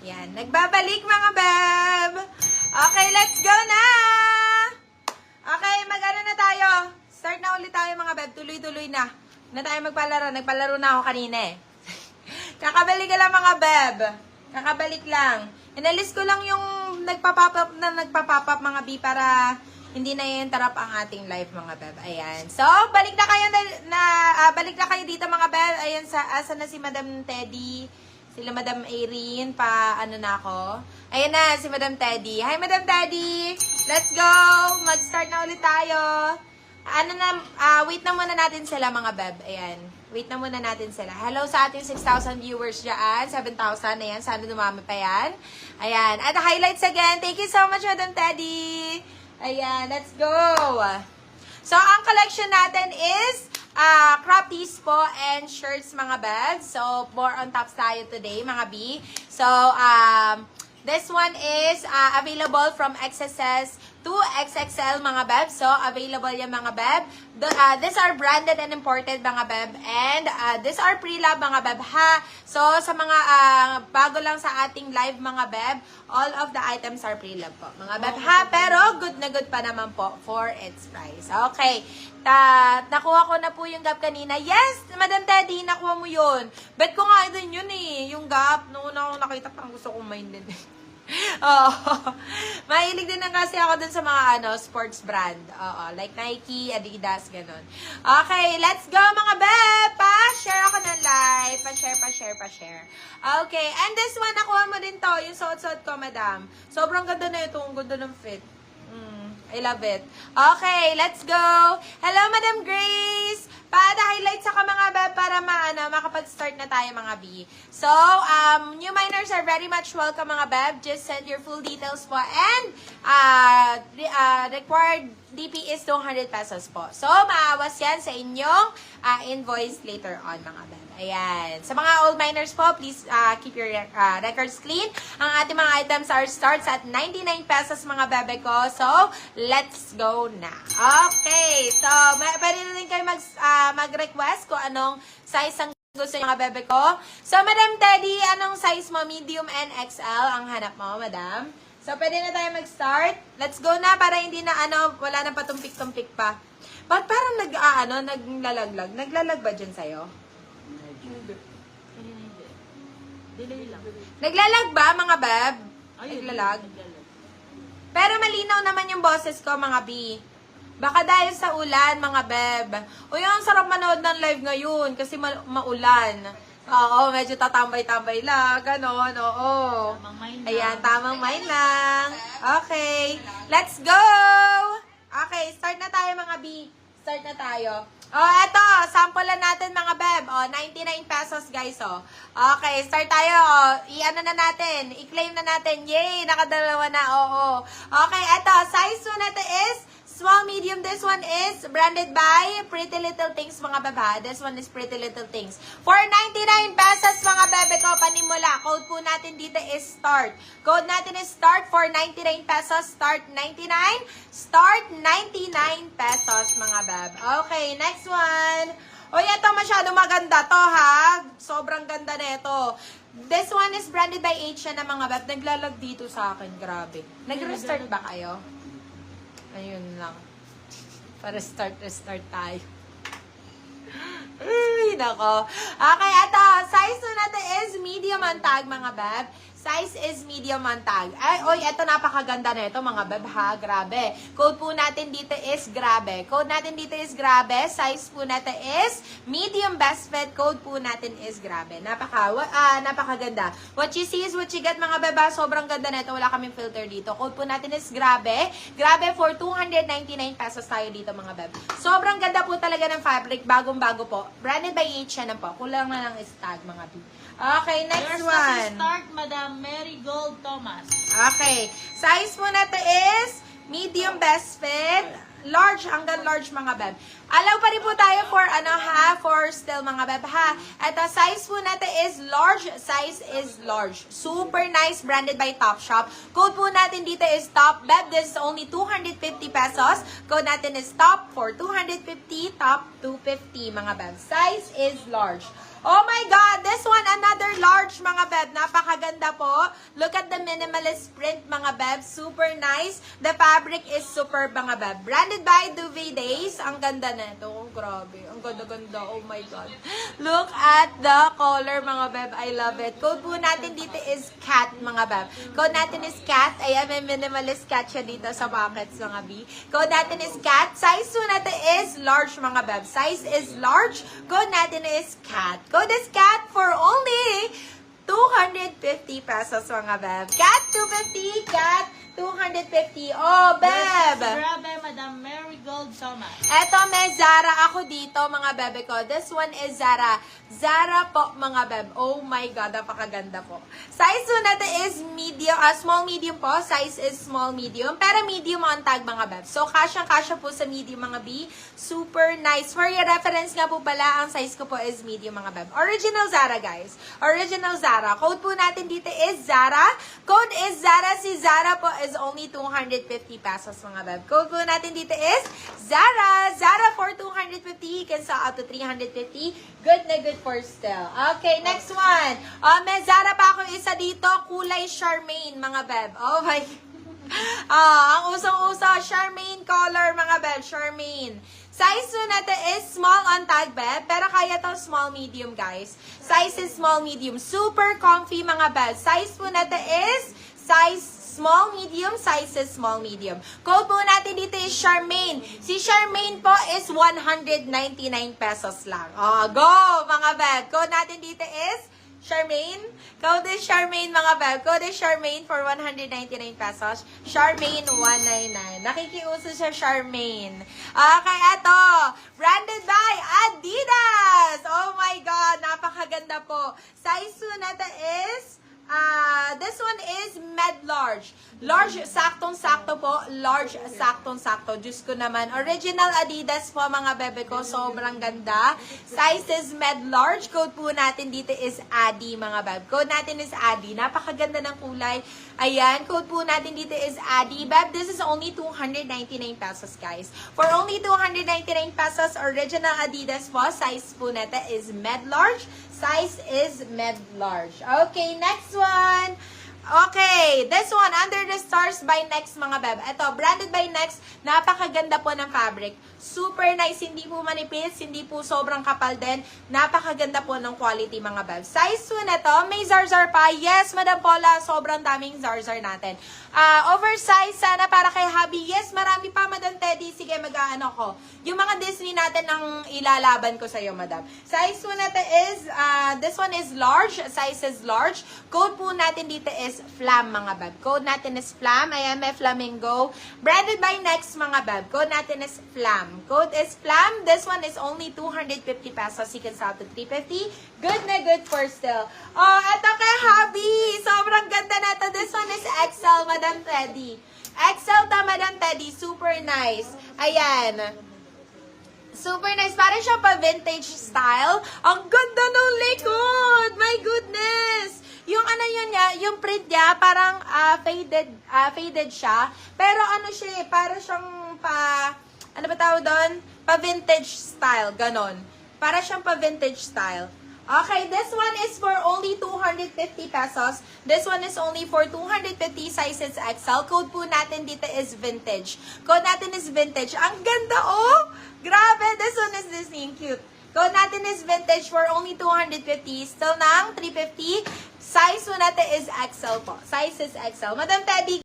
Yan, nagbabalik mga beb. Okay, let's go na! Okay, mag-ano na tayo? Start na ulit tayo mga beb. Tuloy-tuloy na. Na tayo magpalaro. Nagpalaro na ako kanina eh. Kakabalik ka lang mga beb. Kakabalik lang. Inalis ko lang yung nagpapapap mga B para hindi na i-interrupt ang ating live mga beb. Ayan. So, balik na kayo balik na kayo dito mga beb. Ayan, asa na si Madam Teddy. Sila Madam Irene, ano na ako. Ayan na, si Madam Teddy. Hi, Madam Teddy! Let's go! Mag-start na ulit tayo. Wait na muna natin sila, mga beb. Ayan. Wait na muna natin sila. Hello sa ating 6,000 viewers dyan. 7,000. Ayan, sana dumami pa yan. Ayan. At highlights again. Thank you so much, Madam Teddy. Ayan, let's go! So, ang collection natin is crop tees po and shirts mga bebs. So, more on tops tayo today mga B. So, this one is available from XSS to XXL mga beb. So, available yan mga beb. These are branded and imported mga beb. And these are pre-lab mga beb ha. So, sa mga bago lang sa ating live mga beb, all of the items are pre-lab po mga beb ha. Pero, good na good pa naman po for its price. Okay. Nakuha ko na po yung gap kanina. Yes, Madam Teddy, nakuha mo yun. Bet ko nga din yun eh. Yung gap, noon ako nakita parang gusto kong main din. Oo. Mahilig din na kasi ako dun sa mga sports brand. Oo, like Nike, Adidas, ganun. Okay, let's go mga beb! Pa-share ako ng live. Pa-share. Okay, and this one, nakuha mo din to. Yung suot-suot ko, madam. Sobrang ganda na ito. Ang ganda ng fit. I love it. Okay, let's go. Hello, Madam Grace. Pa-highlights ako mga beb para makapag-start na tayo mga B. So, new miners are very much welcome mga beb. Just send your full details po. And, required DP is 200 pesos po. So, maawas yan sa inyong invoice later on mga beb. Ayan. Sa mga old miners po, please keep your records clean. Ang ating mga items starts at 99 pesos mga bebe ko. So, let's go na. Okay. So, pwede na rin kayo mag-request kung anong size ang gusto niyo mga bebe ko. So, Madam Teddy, anong size mo? Medium and XL ang hanap mo, Madam? So, pwede na tayo mag-start. Let's go na para hindi na wala na patumpik-tumpik pa. Ba't parang naglalaglag? Naglalag ba dyan sa'yo? Delay lang. Naglalag ba, mga beb? Naglalag? Pero malinaw naman yung boses ko, mga B. Baka dahil sa ulan, mga beb. Uy, ang sarap manood ng live ngayon kasi maulan. Oo, medyo tatambay-tambay lang. Ganon, oo. Tamang mind lang. Ayan, tamang mind lang. Okay, let's go! Okay, start na tayo, mga B. Start na tayo. Oh, eto, sample lang natin mga beb. Oh, 99 pesos guys, oh. Okay, start tayo. Oh, i-ano na natin, i-claim na natin. Yay, nakadalawa na. Oo. Okay, eto, size po natin is small, medium. This one is branded by Pretty Little Things mga beba. This one is Pretty Little Things. For 99 pesos mga bebe ko, panimula. Code po natin dito is START. Code natin is START for 99 pesos. START 99. Start 99 pesos mga beb. Okay, next one. Uy, ito masyado maganda to ha. Sobrang ganda na ito. This one is branded by H na mga beb. Naglalag dito sa akin. Grabe. Nag-restart ba kayo? Ayun lang. Para restart tayo. Ay, nako. Okay, ito. Size natin is medium ang tag, mga beb. Size is medium ang tag. Ay, oy, ito napakaganda na ito, mga beb, ha? Grabe. Code po natin dito is grabe. Code natin dito is grabe. Size po natin is medium best fit. Code po natin is grabe. Napakaganda. What you see is what you get, mga beb, ha? Sobrang ganda na ito. Wala kaming filter dito. Code po natin is grabe. Grabe for 299 pesos tayo dito, mga beb. Sobrang ganda po talaga ng fabric. Bagong-bago po. Branded by H&M po. Kulang na lang is tag, mga beb. Okay, next Yours one. Start, Madam Mary Gold Thomas. Okay. Size po natin is medium best fit. Large hanggang large mga beb. Allow pa rin po tayo for still mga beb ha. Ito, size po natin is large. Size is large. Super nice, branded by Topshop. Code po natin dito is top. Beb, this is only 250 pesos. Code natin is top for 250, top 250 mga beb. Size is large. Oh my God! This one, another large, mga beb. Napakaganda po. Look at the minimalist print, mga beb. Super nice. The fabric is superb, mga beb. Branded by Duvet Days. Ang ganda na ito. Oh, grabe. Ang ganda-ganda. Oh my God. Look at the color, mga beb. I love it. Code po natin dito is cat, mga beb. Code natin is cat. Ayan, may minimalist cat siya dito sa pockets, mga B. Code natin is cat. Size po natin is large, mga beb. Size is large. Code natin is cat. Code is cat for only 250 pesos, mga beb. Cat 250, cat 250. Oh, beb! Grabe, Madam Marigold Thomas. Eto, may Zara ako dito, mga bebe ko. This one is Zara. Zara po, mga beb. Oh my God, napakaganda po. Size po natin is medium, small medium po. Size is small medium. Pero medium on tag, mga beb. So, kasyang-kasya po sa medium, mga B. Super nice. For your reference nga po pala, ang size ko po is medium, mga beb. Original Zara, guys. Original Zara. Code po natin dito is Zara. Code is Zara. Si Zara po is only 250 pesos, mga beb. Code po natin dito is Zara. Zara for 250. You can sell out to 350. Good na good for still. Okay, next one. May Zara pa ako isa dito. Kulay Charmaine, mga beb. Oh my ang usong-uso, Charmaine color, mga beb. Charmaine. Size po natin is small on tag, beb. Pero kaya to small, medium, guys. Size is small, medium. Super comfy, mga beb. Size po natin is size small, medium. Size is small, medium. Code po natin dito is Charmaine. Si Charmaine po is 199 pesos lang. Oh, go, mga beb. Code natin dito is Charmaine. Code is Charmaine, mga beb. Code is Charmaine for 199 pesos. Charmaine 199. Nakikiuso siya, Charmaine. Okay, eto. Branded by Adidas. Oh my God, napakaganda po. Size po natin is this one is med-large. Large, saktong-sakto po. Large, saktong-sakto. Diyos ko naman. Original Adidas po, mga bebe ko. Sobrang ganda. Size is med-large. Code po natin dito is Adi, mga bebe. Code natin is Adi. Napakaganda ng kulay. Ayan. Code po natin dito is Adi. Beb, this is only 299 pesos, guys. For only 299 pesos, original Adidas po. Size po natin is med-large. Size is med-large. Okay, next one. Okay, this one, Under the Stars by Next, mga beb. Ito, branded by Next. Napakaganda po ng fabric. Super nice, hindi po manipis, hindi po sobrang kapal din. Napakaganda po ng quality, mga beb. Size po na to, may zarzar pa. Yes, Madam Paula, sobrang daming zarzar natin. Oversize, sana para kay hubby. Yes, marami pa, Madam Teddy. Sige, mag-ano ko. Yung mga Disney natin ang ilalaban ko sa'yo, Madam. Size po natin is, this one is large. Size is large. Code po natin dito is Flam, mga beb. Code natin is Flam. Ayan, may flamingo. Branded by Next, mga beb. Code natin is Flam. Code is Flam. This one is only 250 pesos. You can sell to 350. Good na good for still. Oh, eto kay hubby. Sobrang ganda na to. This one is XL, Madam Teddy. XL to, Madam Teddy. Super nice. Ayan. Super nice. Parang siya pa vintage style. Ang ganda ng likod. My goodness. Yung ano yun niya, yung print niya, parang faded siya. Pero ano siya, parang siyang ano ba tawag doon? Pa-vintage style, ganon. Para siyang pa-vintage style. Okay, this one is for only 250 pesos. This one is only for 250, sizes XL. Code po natin dito is vintage. Code natin is vintage. Ang ganda, oh! Grabe, this one is Disney, cute. Code natin is vintage for only 250. Still nang 350. Size po natin is XL po. Size is XL. Madam Teddy,